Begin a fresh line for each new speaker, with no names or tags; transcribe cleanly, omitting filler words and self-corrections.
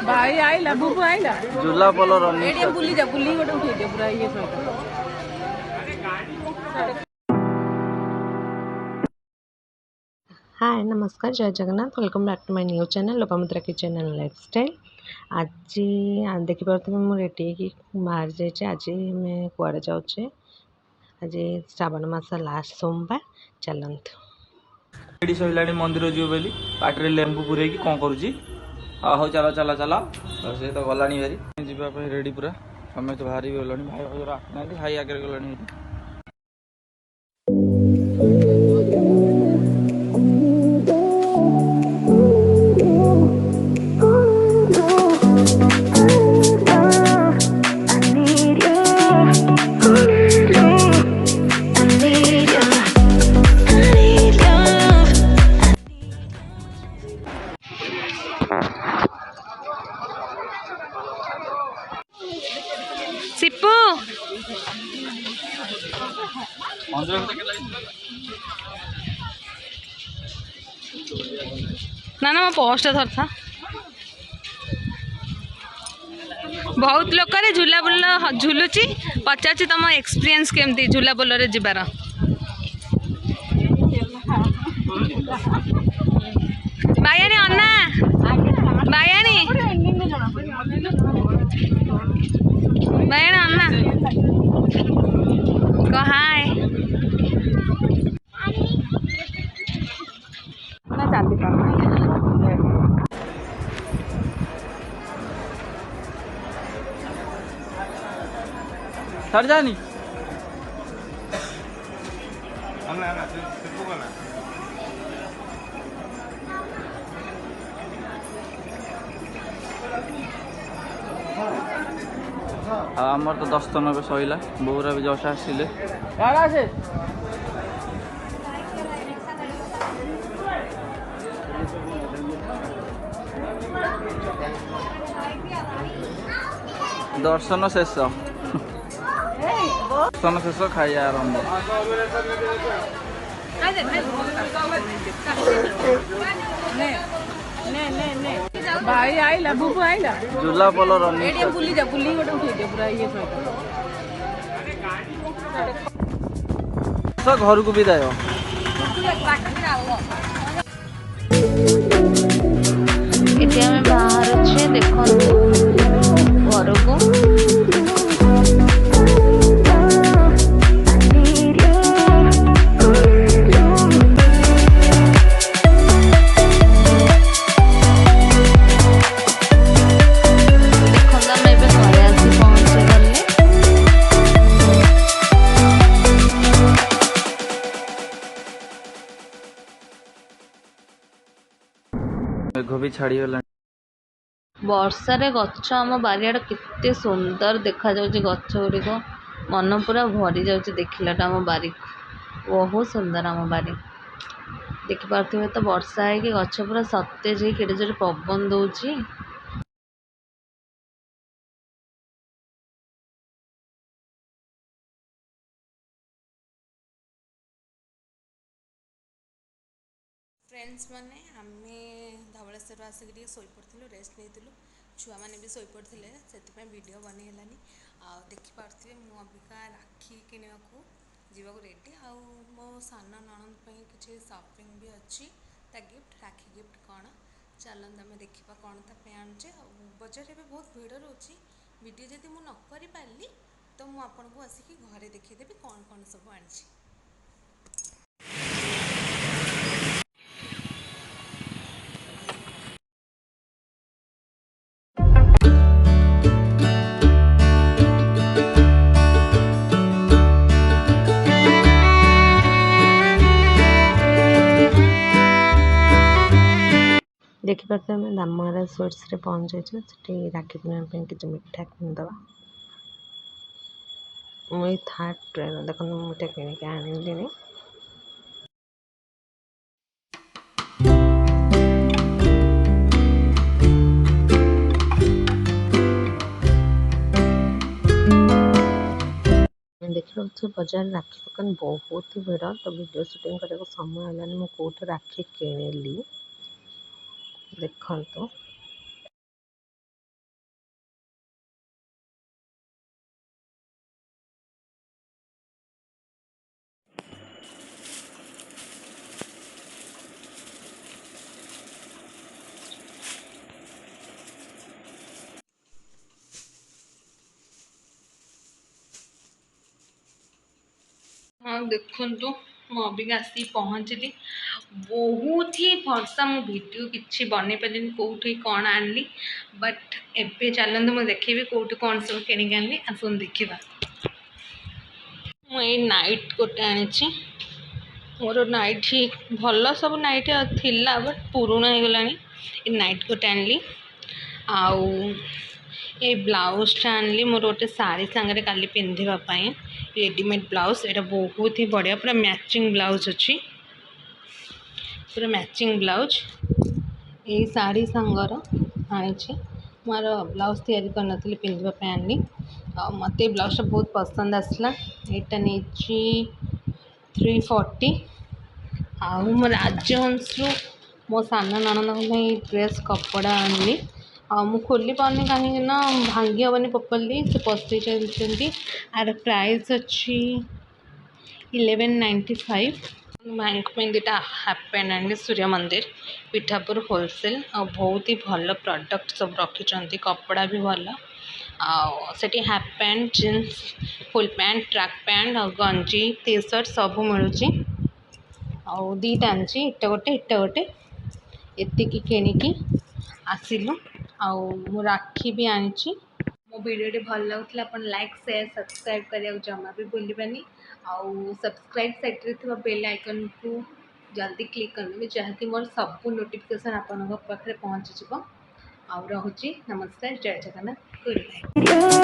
भाई आइला बुबु आइला
झूला पोलो running
AD बुली जा बुली गोटे उठे दे पूरा ये सहित।
हाय नमस्कार जय Jagannath welcome back to my new channel Lopamudra kitchen and lifestyle. आज देखिपे मुझे रेडी कि बाहर जाइए। आज मैं कुआड़े जाऊे। आज श्रावण मास लास्ट सोमवार चलतु
रेडी सहिलाणी मंदिर जीव बोली पाटे लेंबू पूरे कौन करुच्ची हौ चल चल चल से तो गला भारी जावाई रेडी पूरा समस्त बाहरी गला भाई आसना भाई आगे गला।
सिप्पू ना ना मो पोस्ट थर था बहुत लोक झूला बुल झुलुची पचार तुम एक्सपीरियंस केमती झूला बुल जीवार बायानी अन्ना बायानी बायानी अन्ना कह हाय ना चली
सर जानी आमर तो 10 टन भी सैला बौरा भी जस आसिले दर्शन शेष दर्शन शेष खाइया आरंभ
भाई आइला बुबु आइला
झूला पोलो रनिंग
एडी बुली जा बुली गोटे उठे दे पूरा ये सहित
घर को विदाय
ये बाहर अच्छे देखो घर को
मेघ भी छाड़ी गला
वर्षा रे गच्छ आम बारियाड़ केते सुंदर देखा जाउछि गच्छ गुड़िक मन पूरा भरी जाउछि देखिलाटा आम बारी बहुत सुंदर आम बारी देखि पार्थिबे तो वर्षा है कि गच्छ पूरा सतेज है केडे जोरे पवन दउछि।
फ्रेंड्स माने आमे धवलेश्वर आसिक शोपड़ू रेस्ट नहीं छुआ मैंने भी शोपड़े से वीडियो बनी है आ देखिपे मु अबिका राखी किणवा जीवा रेडी आ मो सान नणंद किसी शॉपिंग भी अच्छी गिफ्ट राखी गिफ्ट कौन चलते आम देखा कौन ताप आनुचे बजार में बहुत भिड़ रोचे वीडियो जब मुझे न कर पारि तो मुझे आसिक घरे देखीदेवी कौन कौन सब आनी।
देखिपे आम दामरा स्वीट्स रे पहुँच जाइए राखी किनापी किसी मिठा किनीदे मुझे थर्ड ट्रेन देख मिठा किणिक आनी देखिए बजार राखी दुकान बहुत ही भिड़ तो वीडियो शूटिंग करने समय है मुझे कौट राखी किणिली देखु।
ଦେଖନ୍ତୁ ମୁଁ ଅବିକା ଆସିକି ପହଞ୍ଚିଲି। ବହୁତ ହି ଭରସା ମୁଁ ଭିଡ଼ିଓ କିଛି ବନେଇ ପାରିଲିନି କେଉଁଠି କ'ଣ ଆଣିଲି, ବଟ୍ ଏବେ ଚାଲନ୍ତୁ ମୁଁ ଦେଖେଇବି କେଉଁଠି କ'ଣ ସବୁ କିଣିକି ଆଣିଲି। ଆସନ୍ତୁ ଦେଖିବା। ମୁଁ ଏଇ ନାଇଟ୍ ଗୋଟେ ଆଣିଛି। ମୋର ନାଇଟ୍ ଭଲ ସବୁ ନାଇଟ୍ ଥିଲା, ବଟ୍ ପୁରୁଣା ହେଇଗଲାଣି। ଏ ନାଇଟ୍ ଗୋଟେ ଆଣିଲି। ଆଉ ଏ ବ୍ଲାଉଜ୍ଟା ଆଣିଲି ମୋର ଗୋଟେ ଶାଢ଼ୀ ସାଙ୍ଗରେ କାଲି ପିନ୍ଧିବା ପାଇଁ, ରେଡ଼ିମେଡ଼୍ ବ୍ଲାଉଜ୍। ଏଇଟା ବହୁତ ହି ବଢ଼ିଆ, ପୁରା ମ୍ୟାଚିଂ ବ୍ଲାଉଜ୍ ଅଛି, ପୁରା ମ୍ୟାଚିଂ ବ୍ଲାଉଜ୍। ଏଇ ଶାଢ଼ୀ ସାଙ୍ଗର ଆଣିଛି। ମୋର ବ୍ଲାଉଜ୍ ତିଆରି କରିନଥିଲି, ପିନ୍ଧିବା ପାଇଁ ଆଣିଲି। ଆଉ ମୋତେ ଏ ବ୍ଲାଉଜ୍ଟା ବହୁତ ପସନ୍ଦ ଆସିଲା। ଏଇଟା ନେଇଛି 340। ଆଉ ମୋ ରାଜହଂସରୁ ମୋ ସାନ ନଣନ୍ଦଙ୍କ ପାଇଁ ଡ୍ରେସ୍ କପଡ଼ା ଆଣିଲି। ଆଉ ମୁଁ ଖୋଲି ପାରୁନି କାହିଁକି ନା ଭାଙ୍ଗି ହେବନି ପ୍ରପର୍ଲି, ସେ ପସ୍ତେଇ ଚାଲିଛନ୍ତି। ଆର ପ୍ରାଇସ୍ ଅଛି 1195। ଭାଇଙ୍କ ପାଇଁ ଦୁଇଟା ହାଫ୍ ପ୍ୟାଣ୍ଟ ଆଣିଲି ସୂର୍ଯ୍ୟ ମନ୍ଦିର ପିଠାପୁର ହୋଲସେଲ୍। ଆଉ ବହୁତ ହି ଭଲ ପ୍ରଡ଼କ୍ଟ ସବୁ ରଖିଛନ୍ତି, କପଡ଼ା ବି ଭଲ। ଆଉ ସେଠି ହାଫ୍ ପ୍ୟାଣ୍ଟ, ଜିନ୍ସ, ଫୁଲ୍ ପ୍ୟାଣ୍ଟ, ଟ୍ରାକ୍ ପ୍ୟାଣ୍ଟ ଆଉ ଗଞ୍ଜି, ଟି ସାର୍ଟ ସବୁ ମିଳୁଛି। ଆଉ ଦୁଇଟା ଆଣିଛି, ଏଟା ଗୋଟେ। ଏତିକି କିଣିକି ଆସିଲୁ। ଆଉ ମୁଁ ରାକ୍ଷୀ ବି ଆଣିଛି। ମୋ ଭିଡ଼ିଓଟି ଭଲ ଲାଗୁଥିଲା ଆପଣ ଲାଇକ୍, ସେୟାର, ସବସ୍କ୍ରାଇବ୍ କରିବାକୁ ଜମା ବି ଭୁଲିବେନି। ଆଉ ସବସ୍କ୍ରାଇବ୍ ସାଇଟ୍ରେ ଥିବା ବେଲ୍ ଆଇକନ୍କୁ ଜଲ୍ଦି କ୍ଲିକ୍ କରିନେବେ, ଯାହାକି ମୋର ସବୁ ନୋଟିଫିକେସନ୍ ଆପଣଙ୍କ ପାଖରେ ପହଞ୍ଚିଯିବ। ଆଉ ରହୁଛି, ନମସ୍କାର, ଜୟ ଜଗନ୍ନାଥ, ଗୁଡ୍ ବାଏ।